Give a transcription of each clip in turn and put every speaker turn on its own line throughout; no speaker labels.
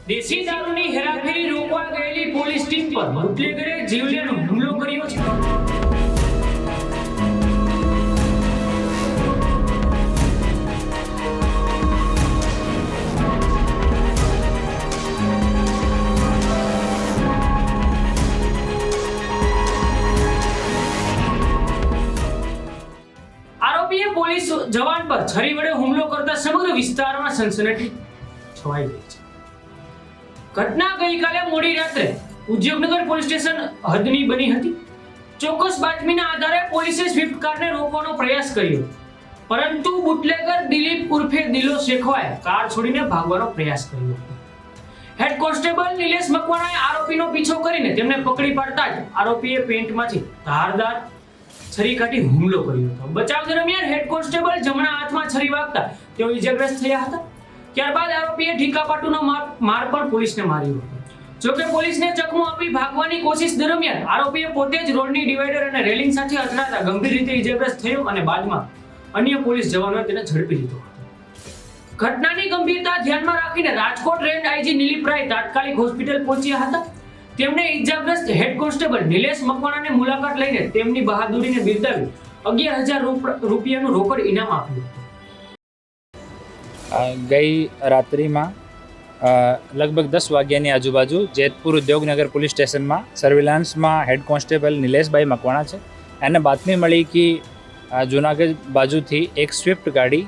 દેશી દારૂની હેરાફેરી રોકવા ગયેલી પોલીસ ટીમ પર બુટલેગરે જીવલેણ હુમલો કર્યો છે। આરોપીએ પોલીસ જવાન પર છરી વડે હુમલો કરતા સમગ્ર વિસ્તારમાં સનસનાટી છવાઈ ગઈ છે। ઘટના ગઈકાલે મોડી રાત્રે ઉદ્યોગનગર પોલીસ સ્ટેશન હદની બની હતી। ચોક્કસ બાતમીના આધારે પોલીસે સ્વિફ્ટ કારને રોકવાનો પ્રયાસ કર્યો, પરંતુ બુટલેગર દિલીપ ઉર્ફે દિલો શેખવાએ કાર છોડીને ભાગવાનો પ્રયાસ કર્યો। હેડ કોન્સ્ટેબલ નિલેશ મકવાણાએ આરોપીનો પીછો કરીને તેમને પકડી પાડતા જ આરોપીએ પેન્ટમાંથી ધારદાર છરી કાઢી હુમલો કર્યો હતો। બચાવ દરમિયાન હેડ કોન્સ્ટેબલ જમણા હાથમાં છરી વાગતા તેઓ ઈજાગ્રસ્ત થયા હતા। ત્યારબાદ આરોપીએ ઠીકાપાટુનો માર પણ પોલીસને માર્યો હતો। જોકે પોલીસને ચકમો આપી ભાગવાની કોશિશ દરમિયાન આરોપીએ પોતે જ રોડની ડિવાઈડર અને રેલિંગ સાથે અથડાતા ગંભીર રીતે ઈજાગ્રસ્ત થયો અને બાદમાં અન્ય પોલીસ જવાનોએ તેને ઝડપી લીધો હતો। ઘટનાની ગંભીરતા ધ્યાનમાં રાખીને રાજકોટ રેન્જ આઈજી નિલીપ રાય તાત્કાલિક હોસ્પિટલ પહોંચ્યા હતા। તેમણે ઈજાગ્રસ્ત હેડ કોન્સ્ટેબલ નિલેશ મકવાણાની મુલાકાત લઈને તેમની બહાદુરીને બિરદાવી 11,000 રૂપિયાનું રોકડ ઇનામ આપ્યું હતું।
ગઈ રાત્રિમાં લગભગ 10 વાગ્યાની આજુબાજુ જેતપુર ઉદ્યોગનગર પોલીસ સ્ટેશનમાં સર્વેલન્સમાં હેડ કોન્સ્ટેબલ નિલેશભાઈ મકવાણા છે। એને બાતમી મળી કે જૂનાગઢ બાજુથી એક સ્વિફ્ટ ગાડી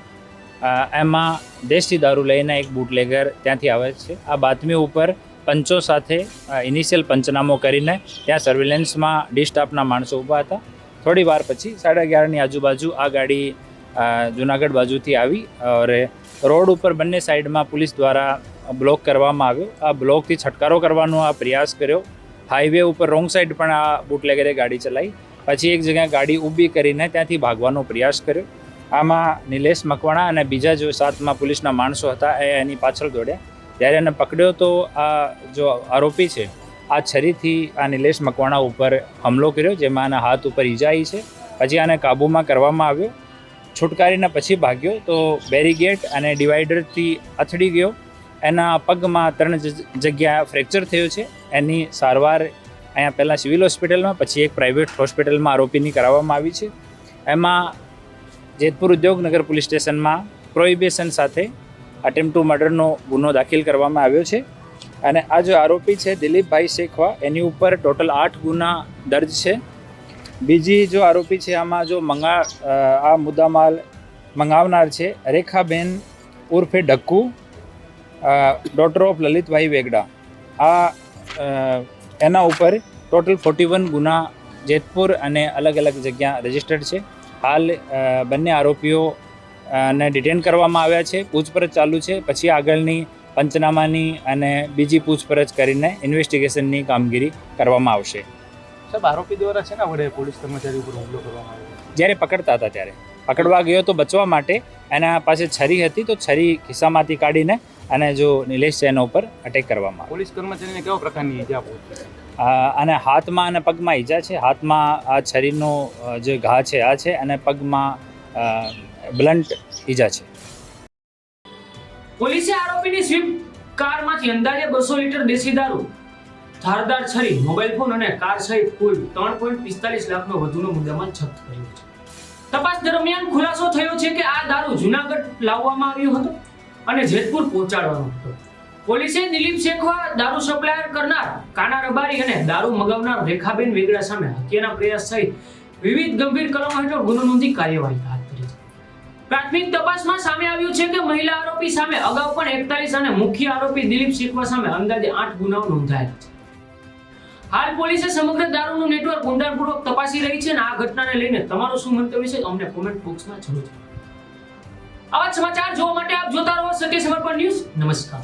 એમાં દેશી દારૂ લઈને એક બુટલેગર ત્યાંથી આવે છે। આ બાતમી ઉપર પંચો સાથે ઇનિશિયલ પંચનામો કરીને ત્યાં સર્વેલન્સમાં ડી સ્ટાફના માણસો ઊભા હતા। થોડી વાર પછી 11:30ની આજુબાજુ આ ગાડી જૂનાગઢ બાજુથી આવી और રોડ ઉપર બંને સાઈડમાં પોલીસ દ્વારા બ્લોક કરવામાં આવ્યો। આ બ્લોકથી છટકારો કરવાનો આ પ્રયાસ કર્યો। હાઈવે ઉપર રોંગ સાઈડ પણ આ બુટલેગરે ગાડી ચલાવી, પછી એક જગ્યાએ ગાડી ઊભી કરીને ત્યાંથી ભાગવાનો પ્રયાસ કર્યો। આમાં નિલેશ મકવાણા અને બીજા જો સાથમાં પોલીસના માણસો હતા એ એની પાછળ દોડ્યા। જ્યારે એને પકડ્યો તો આ જો આરોપી છે આ છરીથી આ નિલેશ મકવાણા ઉપર હુમલો કર્યો, જેમાં આના હાથ ઉપર ઈજા આવી છે। પછી આને કાબૂમાં કરવામાં આવ્યો, છુટકારીને પછી ભાગ્યો તો બેરીગેટ અને ડિવાઈડરથી અથડી ગયો। એના પગમાં 3 જગ્યા ફ્રેક્ચર થયો છે। એની સારવાર અહીંયા પહેલાં સિવિલ હોસ્પિટલમાં પછી એક પ્રાઇવેટ હોસ્પિટલમાં આરોપીની કરાવવામાં આવી છે। એમાં જેતપુર ઉદ્યોગનગર પોલીસ સ્ટેશનમાં પ્રોહિબિશન સાથે અટેમ્પ્ટ ટુ મર્ડરનો ગુનો દાખલ કરવામાં આવ્યો છે। અને આ જો આરોપી છે દિલીપભાઈ શેખવા, એની ઉપર ટોટલ 8 ગુના દર્જ છે। બીજી જો આરોપી છે આમાં જો આ મુદ્દામાલ મંગાવનાર છે રેખાબેન ઉર્ફે ઢક્કુ, ડોટર ઓફ લલિતભાઈ વેગડા। આ એના ઉપર ટોટલ 41 ગુના જેતપુર અને અલગ અલગ જગ્યા રજિસ્ટર્ડ છે। હાલ બંને આરોપીઓ ને ડિટેન કરવામાં આવ્યા છે, પૂછપરછ ચાલુ છે। પછી આગળની પંચનામાની અને બીજી પૂછપરછ કરીને ઇન્વેસ્ટિગેશનની કામગીરી કરવામાં આવશે।
સાહેબ, આરોપી દ્વારા છે ને વડે પોલીસ કર્મચારી ઉપર હુમલો કરવામાં આવ્યો?
જ્યારે પકડતા હતા ત્યારે પકડવા ગયો તો બચવા માટે એના પાસે છરી હતી તો છરી ખિસ્સામાંથી કાઢીને અને જો નિલેશ છે એના ઉપર અટેક કરવામાં આવ્યો।
પોલીસ કર્મચારીને કેવા પ્રકારની ઈજા પહોંચી?
અને હાથમાં અને પગમાં ઈજા છે। હાથમાં આ છરીનો જે ઘા છે આ છે અને પગમાં બ્લન્ટ ઈજા છે।
પોલીસે આરોપીની સ્વિફ્ટ કારમાંથી અંદાજે 200 લીટર દેશી દારૂ, ધારદાર છરી, મોબાઈલ ફોન અને કાર સહિત કુલ 3.45 લાખનો વધુનો મુદ્દામાલ જપ્ત કર્યો છે। તપાસ દરમિયાન ખુલાસો થયો છે કે આ દારૂ જૂનાગઢ લાવવામાં આવ્યો હતો અને જેતપુર પહોંચાડવાનો હતો। પોલીસે દિલીપ શેખવા, દારૂ સપ્લાયર કરનાર કાના રબારી અને દારૂ મગાવનાર રેખાબેન વેગડા સામે હત્યાના પ્રયાસ સહિત વિવિધ ગંભીર કલમો હેઠળ ગુનો નોંધી કાર્યવાહી હાથ ધરી છે। પ્રાથમિક તપાસમાં સામે આવ્યું છે કે મહિલા આરોપી સામે અગાઉ પણ 41 અને મુખ્ય આરોપી દિલીપ શેખવા સામે અંદાજે 8 ગુનાઓ નોંધાયેલા છે। હાલ પોલીસે સમગ્ર દારૂનું નેટવર્ક ઊંડાણપૂર્વક તપાસી રહી છે અને આ ઘટનાને લઈને તમારું શું મંતવ્ય છે અમને કોમેન્ટ બોક્સમાં જરૂર જણાવો। આવા સમાચાર જોવા માટે આપ જોતા રહો સત્ય સમર્પણ ન્યૂઝ। નમસ્કાર।